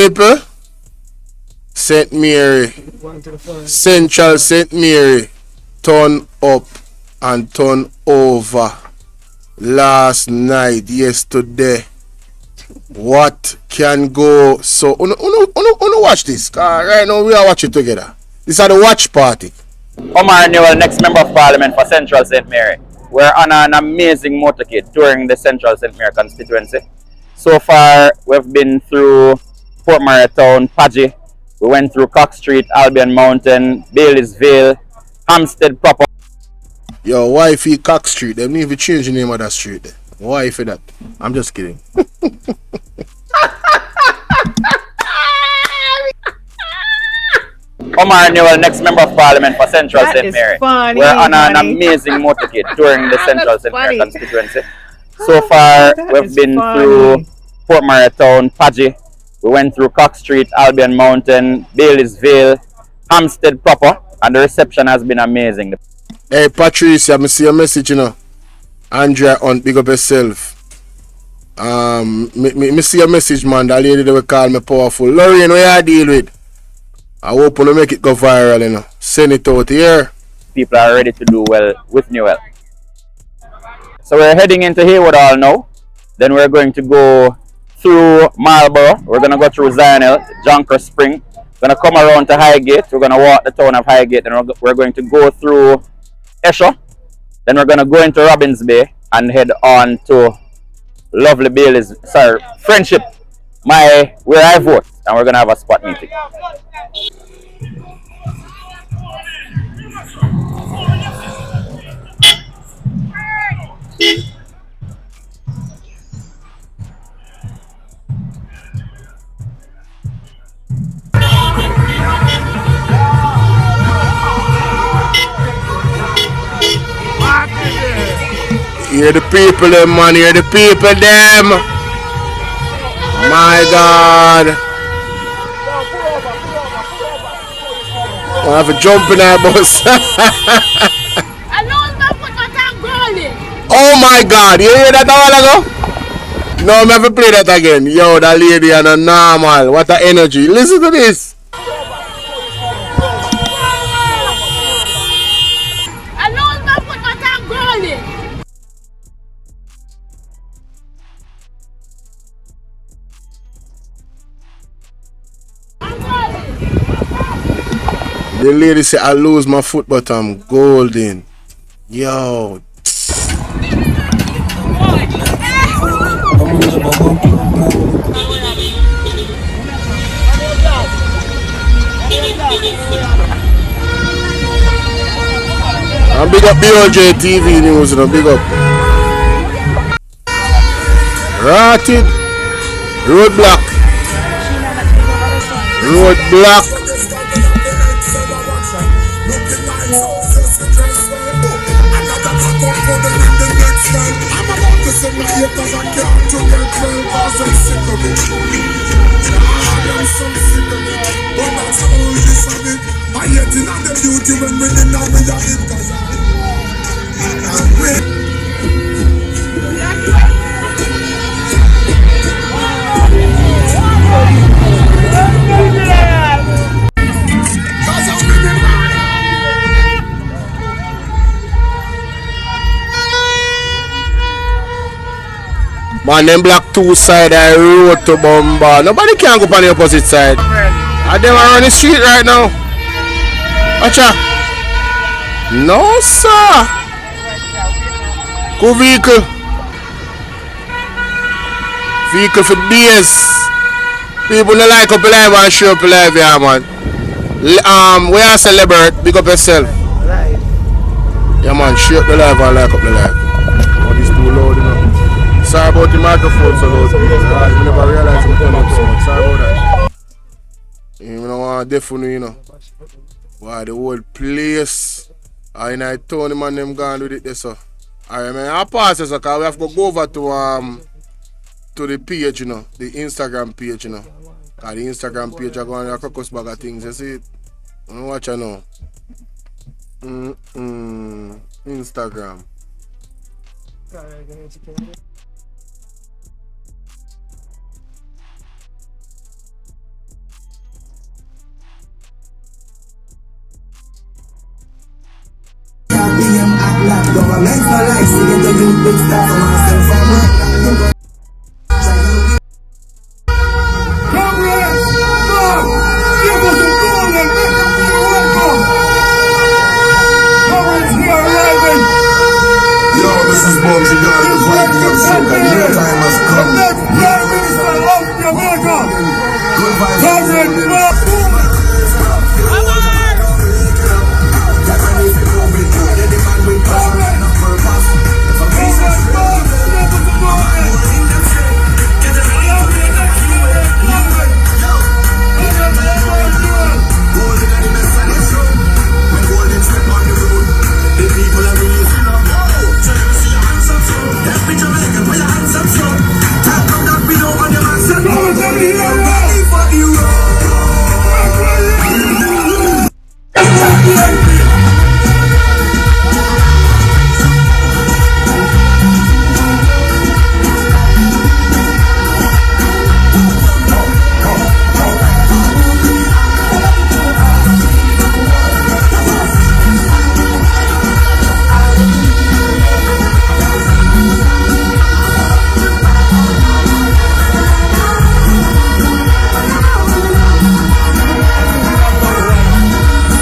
People, St. Mary, Central St. Mary, turn up and turn over last night, yesterday. What can go? So, uno watch this. Right now, we are watching together. This is the watch party. Omar Newell, next Member of Parliament for Central St. Mary. We're on an amazing motorcade touring the Central St. Mary constituency. So far, we've been through Port Town, Padgy. We went through Cox Street, Albion Mountain, Bailey'sville, Hampstead proper. Yo, why if he Cox Street? They need to change the name of that street there. Why for that? I'm just kidding. Omar Newell, next Member of Parliament for Central St. Mary. Funny, we're on an amazing motorcade touring the Central St. Mary constituency. So far, we've been through Port Town, Padgy. We went through Cox Street, Albion Mountain, Bailey'sville, Hampstead proper, and the reception has been amazing. Hey, Patricia, I see your message, you know. Andrea, on big up yourself. Me see your message, man. That lady that will call me powerful. Lorraine, what you deal with? I hope you make it go viral, you know. Send it out here. People are ready to do well with Newell. So we're heading into Haywood Hall now. Then we're going to go through Marlborough. We're going to go through Zionel, Jonker Spring. We're going to come around to Highgate. We're going to walk the town of Highgate. And we're going to go through Esher. Then we're going to go into Robbins Bay and head on to lovely Bailey's, Friendship, where I vote. And we're going to have a spot meeting. Hear the people them, man. Hear the people them. My God. I have a jump in that bus. Oh my God. You hear that a while ago? No, I'm never play that again. Yo, that lady and a normal. What a energy. Listen to this. The lady say I lose my foot, but I'm golden. Yo. And big up BOJ TV News, and big up. Rotted. Roadblock. Roadblock. Man, them block two side I road to Bomba. Nobody can go on the opposite side. And them are on the street right now. Watcha. No, sir. Go vehicle. Vehicle for days. People don't like up alive and show up alive, yeah, man. We are celebrate. Big up yourself. Yeah, man. Show up the live and like up the live. Oh, this too loud, you know. Sorry about the microphone so loud. I never realized I'm turning up so much. Sorry about that. You don't want to definitely, you know. Why the whole place. In I told him and them gone with it there, so. Alright, man. I'll pass this, because we have to go over to the page, you know. The Instagram page, you know. Because the Instagram page are going to crocus bag of things, you see it? I watch it now. Instagram. Government's not like singing the youth big stuff for myself. Congress, Bob, give us a call and make them feel welcome. Congress, we are arriving. Yo, this is Bugsy God, the fight of soca. Your time has come. The next Prime Minister of Jamaica. Good vibes. Congress, Bob.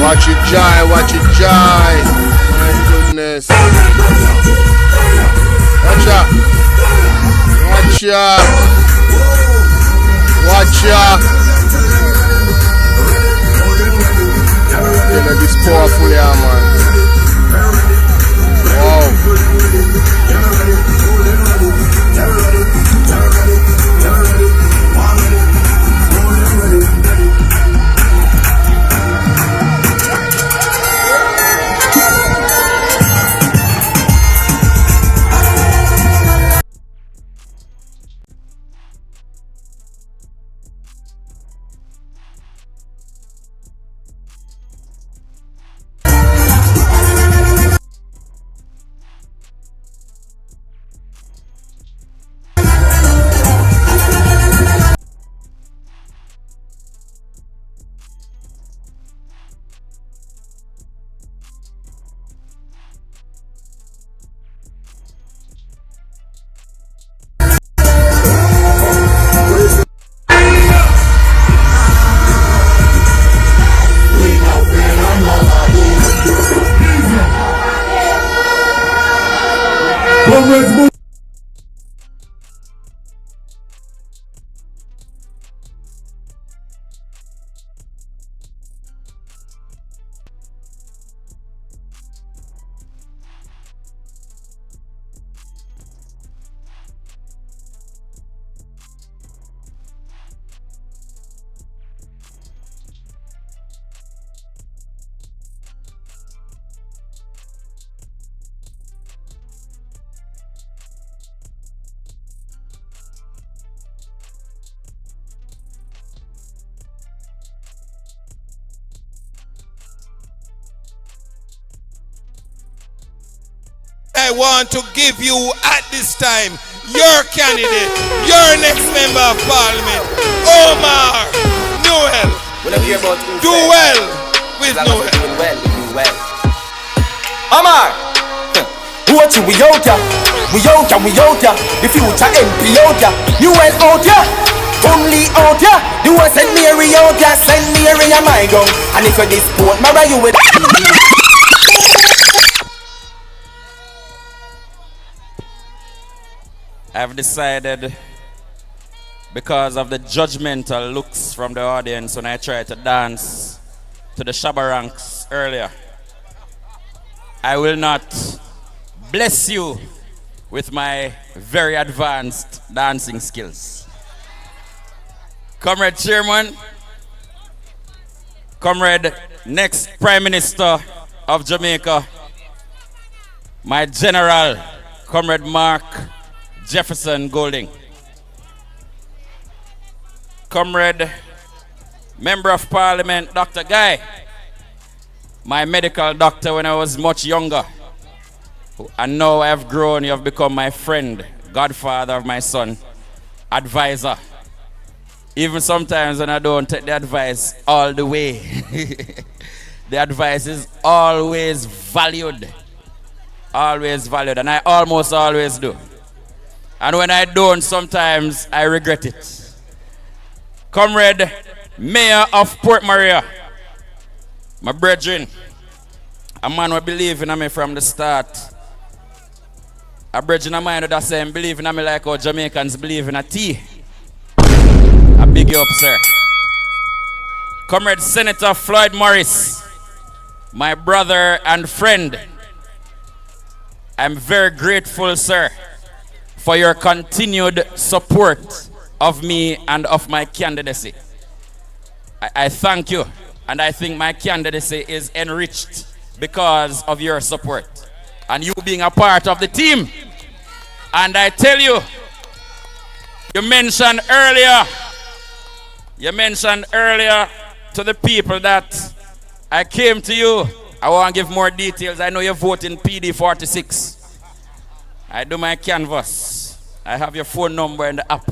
Watch it dry, watch it dry. My goodness. Watch out. Watch out. Watch out. Yeah, this powerful, yeah, man. Wow. I want to give you at this time your candidate, your next member of parliament, Omar Newell. Do well with Newell. Omar, what you we out ya? We out ya, we out ya. The future MP out ya. Newell out ya. Only out ya. You want send Mary out ya. Send Mary a my gun. And if you dispute, Mara you with. I've decided, because of the judgmental looks from the audience when I tried to dance to the Shabaranks earlier, I will not bless you with my very advanced dancing skills. Comrade Chairman, Comrade next Prime Minister of Jamaica, my General, Comrade Mark Jefferson Golding. Comrade Member of Parliament, Dr. Guy, my medical doctor when I was much younger. And now I have grown, you have become my friend, godfather of my son, advisor. Even sometimes when I don't take the advice all the way, the advice is always valued. always valued, and I almost always do. And when I don't, sometimes I regret it. Comrade Mayor of Port Maria, my brethren, a man who believe in me from the start. A brethren of mine that say believe in me like how Jamaicans believe in a tea. I big you up, sir. Comrade Senator Floyd Morris, my brother and friend, I'm very grateful, sir, for your continued support of me and of my candidacy. I thank you, and I think my candidacy is enriched because of your support and you being a part of the team. And I tell you, you mentioned earlier to the people that I came to you. I want to give more details. I know you vote in PD 46. I do my canvas. I have your phone number in the app.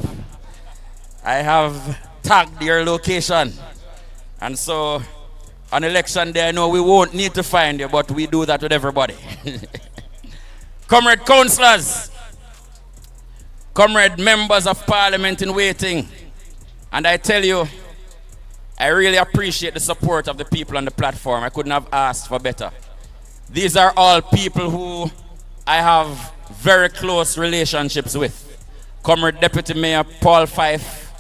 I have tagged your location. And so on election day, I know we won't need to find you, but we do that with everybody. Comrade councillors, comrade members of parliament in waiting, and I tell you, I really appreciate the support of the people on the platform. I couldn't have asked for better. These are all people who I have very close relationships with. Comrade Deputy Mayor Paul Fife,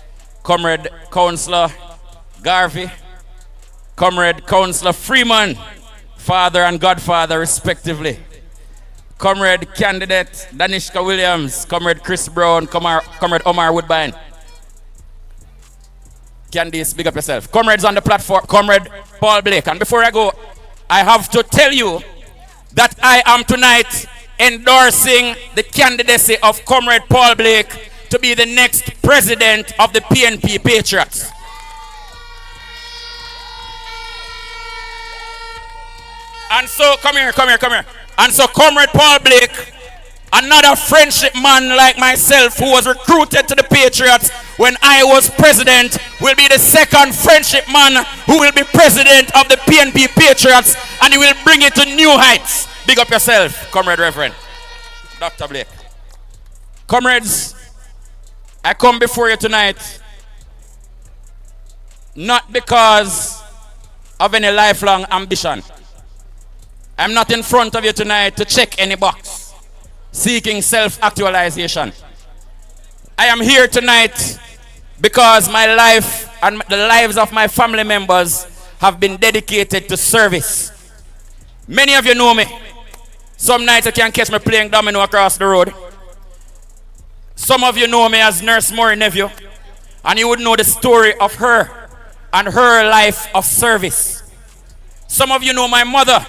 Comrade Councillor Garvey, Comrade Councillor Freeman, father and godfather respectively. Comrade Candidate Danishka Williams, Comrade Chris Brown, Comrade Omar Woodbine. Candice, big up yourself. Comrades on the platform, Comrade Paul Blake. And before I go, I have to tell you that I am tonight endorsing the candidacy of Comrade Paul Blake to be the next president of the PNP Patriots. And so, come here. And so, Comrade Paul Blake, another friendship man like myself who was recruited to the Patriots when I was president, will be the second friendship man who will be president of the PNP Patriots, and he will bring it to new heights. Big up yourself, Comrade Reverend Dr. Blake. Comrades, I come before you tonight not because of any lifelong ambition. I'm not in front of you tonight to check any box, seeking self-actualization. I am here tonight because my life and the lives of my family members have been dedicated to service. Many of you know me. Some nights you can catch me playing domino across the road. Some of you know me as Nurse Murray Nephew, and you would know the story of her and her life of service. Some of you know my mother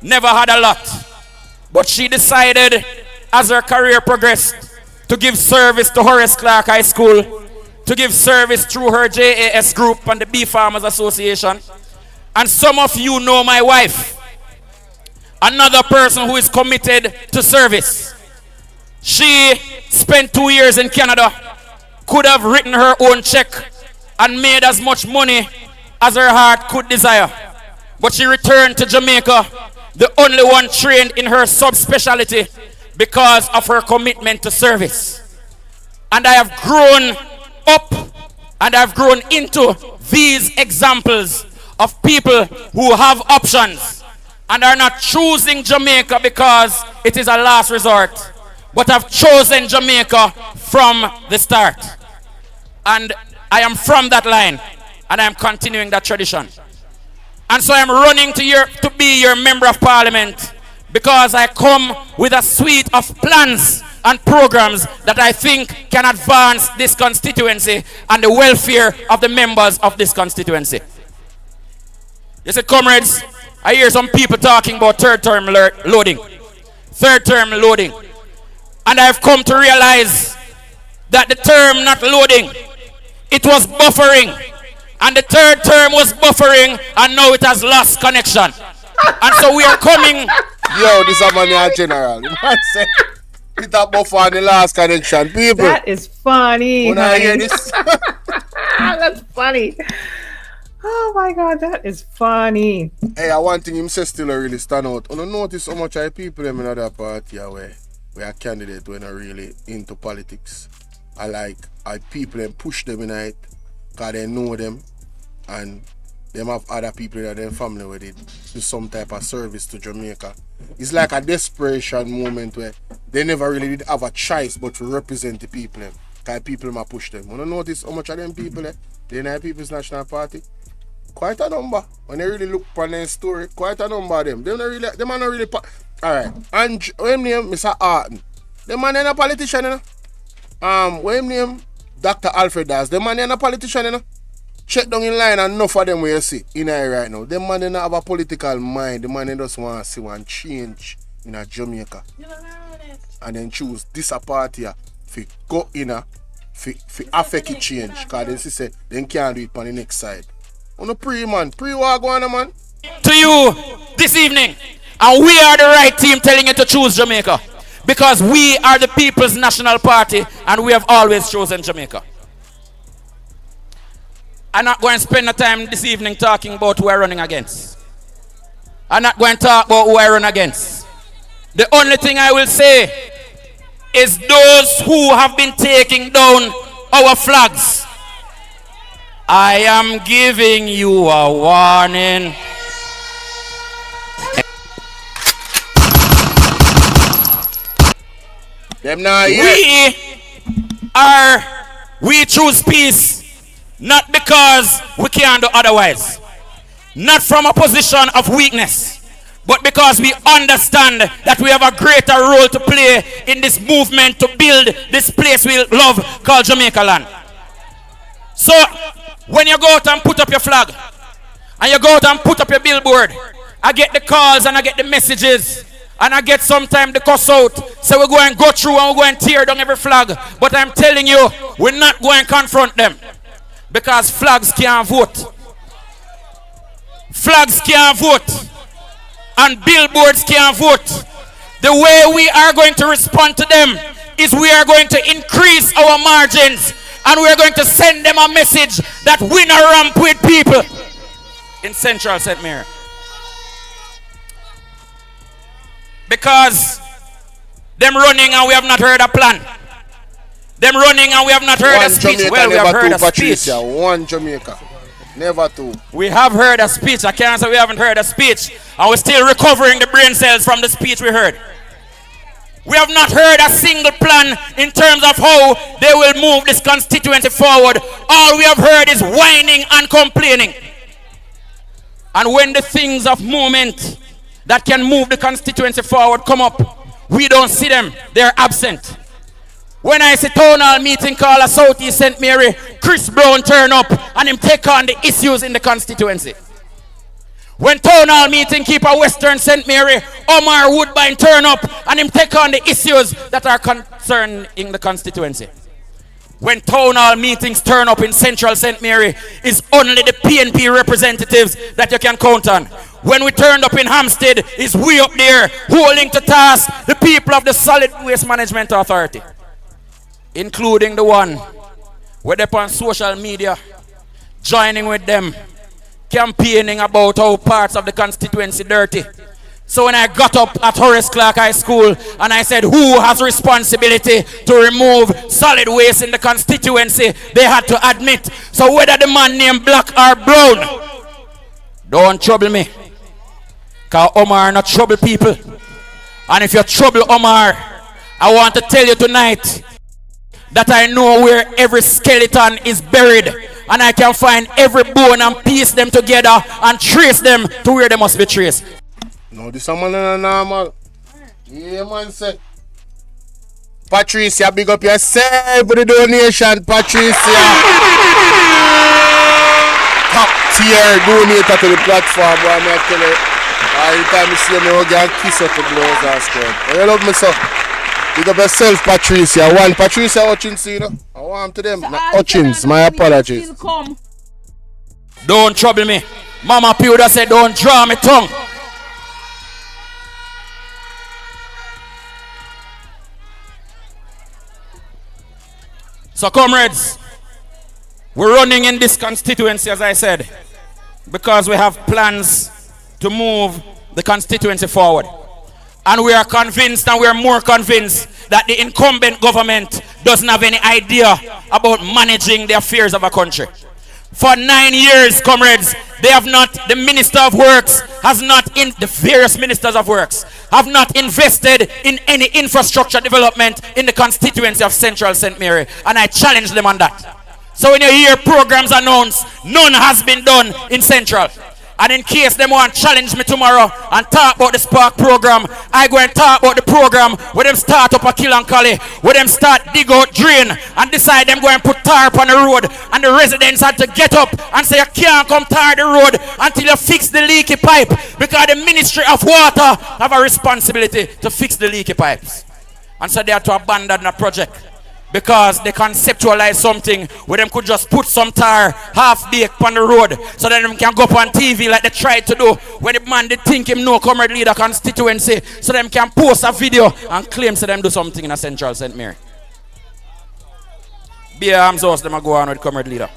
never had a lot, but she decided as her career progressed to give service to Horace Clark High School, to give service through her JAS group and the Bee Farmers Association. And some of you know my wife, another person who is committed to service. She spent 2 years in Canada, could have written her own check and made as much money as her heart could desire. But she returned to Jamaica, the only one trained in her subspecialty, because of her commitment to service. And I have grown up and I've grown into these examples of people who have options and are not choosing Jamaica because it is a last resort, but have chosen Jamaica from the start. And I am from that line, and I am continuing that tradition. And so I am running to be your member of parliament because I come with a suite of plans and programs that I think can advance this constituency and the welfare of the members of this constituency. You see, comrades, I hear some people talking about third term loading. Third term loading. And I've come to realize that the term not loading, it was buffering. And the third term was buffering, and now it has lost connection. And so we are coming. Yo, this is a general. It a buffer on the last connection, people. That is funny. When I hear this, That's funny. Oh my God, that is funny. Hey, I one thing him say still really stand out. You don't notice how much I people them in other party where a candidate when are really into politics. I people them push them in it because they know them and them have other people in their family with it do some type of service to Jamaica. It's like a desperation moment where they never really did have a choice but to represent the people them. Because people them push them. You don't notice how much of them people they in the People's National Party? Quite a number. When they really look upon their story, quite a number of them. Them are not really alright. And what him name? Mr. Arton. Them man ain't a politician, you know. What him name? Dr. Alfred Das. Them man ain't a politician, you know. Check down in line and enough of them where you see in here right now. Them man they not have a political mind. The man they just want to see one change in a Jamaica. And then choose this a party for go in a for affect it change. Because they say they can't do it on the next side. On the pre-man, pre-war going on, man. To you this evening, and we are the right team telling you to choose Jamaica. Because we are the People's National Party and we have always chosen Jamaica. I'm not going to spend the time this evening talking about who we're running against. I'm not going to talk about who I run against. The only thing I will say is those who have been taking down our flags. I am giving you a warning. Them now yet. We choose peace not because we can't do otherwise. Not from a position of weakness, but because we understand that we have a greater role to play in this movement to build this place we love called Jamaica land. So, when you go out and put up your flag, and you go out and put up your billboard, I get the calls and I get the messages, and I get sometimes the cuss out. So we're going to go through and we're going to tear down every flag. But I'm telling you, we're not going to confront them. Because flags can't vote. Flags can't vote. And billboards can't vote. The way we are going to respond to them is we are going to increase our margins. And we are going to send them a message that we not ramp with people in Central St. Mary. Because them running and we have not heard a plan. Them running and we have not heard a speech. Jamaica, well, we have heard a speech. One Jamaica, never two. We have heard a speech. I can't say we haven't heard a speech. And we're still recovering the brain cells from the speech we heard. We have not heard a single plan in terms of how they will move this constituency forward. All we have heard is whining and complaining. And when the things of moment that can move the constituency forward come up, we don't see them. They're absent. When I say town hall meeting call a Southeast St. Mary, Chris Brown turn up and him take on the issues in the constituency. When town hall meeting keep a Western St. Mary, Omar Woodbine turn up and him take on the issues that are concerned in the constituency. When town hall meetings turn up in Central St. Mary, it's only the PNP representatives that you can count on. When we turned up in Hampstead, it's we up there holding to task the people of the Solid Waste Management Authority, including the one where they're on social media, joining with them, campaigning about how parts of the constituency dirty. So when I got up at Horace Clark High School and I said, who has responsibility to remove solid waste in the constituency, they had to admit. So whether the man named Black or Brown, don't trouble me. Because Omar not trouble people. And if you trouble Omar, I want to tell you tonight that I know where every skeleton is buried. And I can find every bone and piece them together and trace them to where they must be traced. No, this a man is normal. Yeah, man, say. Patricia, big up yourself for the donation, Patricia. Top tier donator to the platform, boy, I tell you. Every time you see me, I get a kiss up the blows and stuff. You love me, so. Big up yourself, Patricia. One Patricia Hutchins, you know. I want to them. So Hutchins, my apologies. Don't trouble me. Mama Pewda said, don't draw me tongue. So comrades, we're running in this constituency, as I said, because we have plans to move the constituency forward. And we are convinced, and we are more convinced, that the incumbent government doesn't have any idea about managing the affairs of a country. For 9 years, comrades, they have not, the Minister of Works has not, the various Ministers of Works have not invested in any infrastructure development in the constituency of Central St. Mary. And I challenge them on that. So when you hear programs announced, none has been done in Central. And in case they want to challenge me tomorrow and talk about the Spark program, I go and talk about the program where them start up a kill and collie, where them start dig out drain and decide them go and put tar on the road, and the residents had to get up and say you can't come tar the road until you fix the leaky pipe, because the Ministry of Water have a responsibility to fix the leaky pipes. And so they had to abandon the project because they conceptualize something where them could just put some tar half-baked on the road so that them can go up on TV like they tried to do when the man did think him no comrade leader constituency, so them can post a video and claim to them do something in a Central St. Mary. Be arms house, them a go on with comrade leader.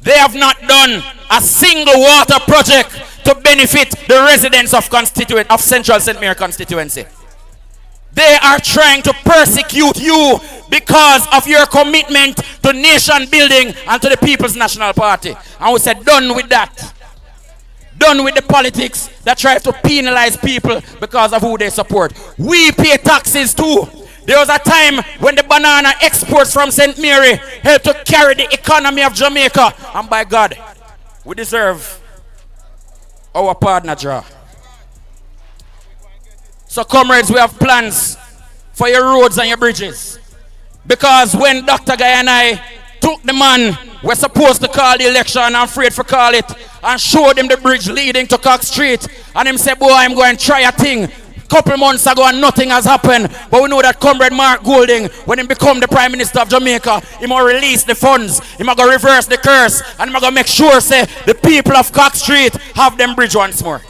They have not done a single water project to benefit the residents of Central St. Mary constituency. They are trying to persecute you because of your commitment to nation building and to the People's National Party. And we said, done with that. Done with the politics that try to penalize people because of who they support. We pay taxes too. There was a time when the banana exports from St. Mary helped to carry the economy of Jamaica. And by God, we deserve our partner draw. So comrades, we have plans for your roads and your bridges. Because when Dr. Guy and I took the man we're supposed to call the election, I'm afraid to call it, and showed him the bridge leading to Cox Street, and him said, boy, I'm going to try a thing. Couple months ago and nothing has happened. But we know that Comrade Mark Golding, when he become the Prime Minister of Jamaica, he will release the funds, he will go reverse the curse, and he will go make sure say the people of Cox Street have them bridge once more.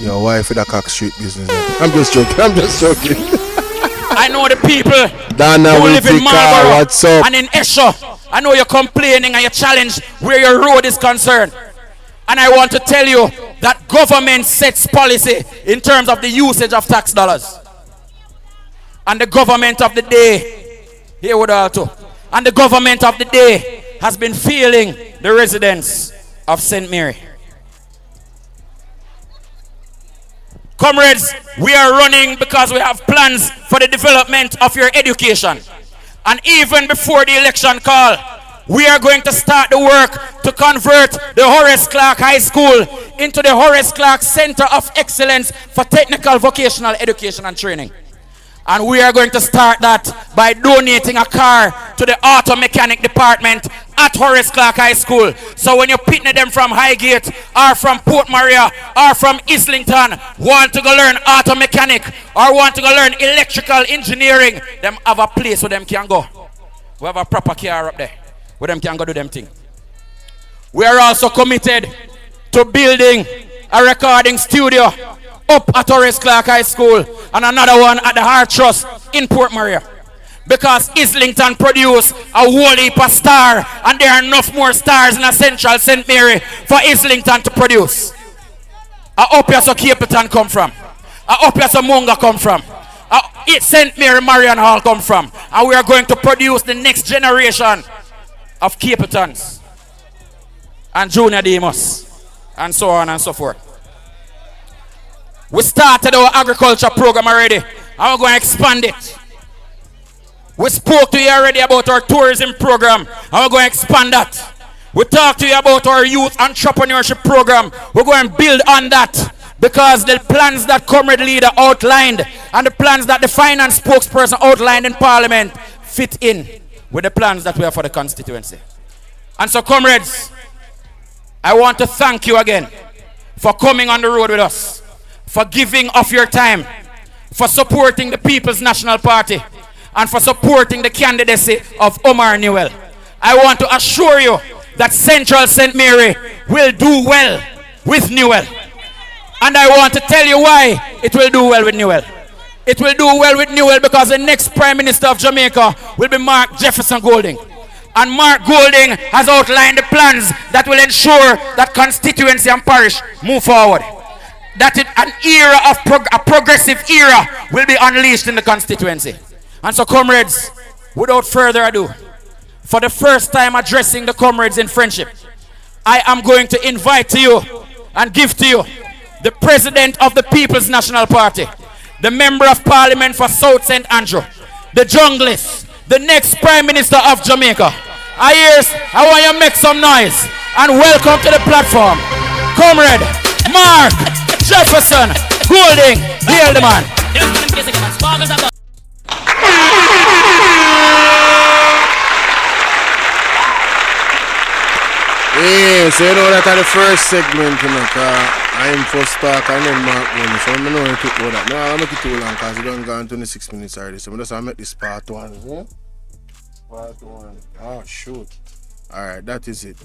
Your wife with a Cox Street business. I'm just joking. I know the people Dana who live in Marlborough what's up? and in Esho. I know you're complaining and you're challenged where your road is concerned. And I want to tell you that government sets policy in terms of the usage of tax dollars. And the government of the day, here with Alto, and the government of the day has been failing the residents of St. Mary. Comrades, we are running because we have plans for the development of your education. And even before the election call, we are going to start the work to convert the Horace Clark High School into the Horace Clark Center of Excellence for Technical Vocational Education and Training. And we are going to start that by donating a car to the auto mechanic department at Horace Clark High School. So when you pitney them from Highgate or from Port Maria or from Islington, want to go learn auto mechanic or want to go learn electrical engineering, them have a place where them can go. We have a proper car up there where them can go do them thing. We are also committed to building a recording studio up at Horace Clark High School and another one at the Heart Trust in Port Maria. Because Islington produce a whole heap of star, and there are enough more stars in a Central St. Mary for Islington to produce. I hope you so Capleton come from. I hope you so Munga come from. St. Mary Marian Hall come from. And we are going to produce the next generation of Capletons and Junior Demos and so on and so forth. We started our agriculture program already, and we're going to expand it. We spoke to you already about our tourism program, and we're going to expand that. We talked to you about our youth entrepreneurship program. We're going to build on that, because the plans that Comrade Leader outlined and the plans that the finance spokesperson outlined in Parliament fit in with the plans that we have for the constituency. And so, comrades, I want to thank you again for coming on the road with us, for giving of your time, for supporting the People's National Party, and for supporting the candidacy of Omar Newell. I want to assure you that Central St. Mary will do well with Newell. And I want to tell you why it will do well with Newell. It will do well with Newell because the next Prime Minister of Jamaica will be Mark Jefferson Golding. And Mark Golding has outlined the plans that will ensure that constituency and parish move forward. That an era of a progressive era will be unleashed in the constituency. And so, comrades, without further ado, for the first time addressing the comrades in friendship, I am going to invite to you and give to you the President of the People's National Party, the Member of Parliament for South St. Andrew, the junglist, the next Prime Minister of Jamaica. I want you to make some noise and welcome to the platform, Comrade Mark Jefferson Golding. Hail the man. Yeah, so you know that are the first segment, you know, I'm first talk and then Mark Golding. So I know it took all that. No, I'll make it too long because it done gone 26 minutes already. So I just make this part one. Yeah? Part one. Oh, shoot. Alright, that is it.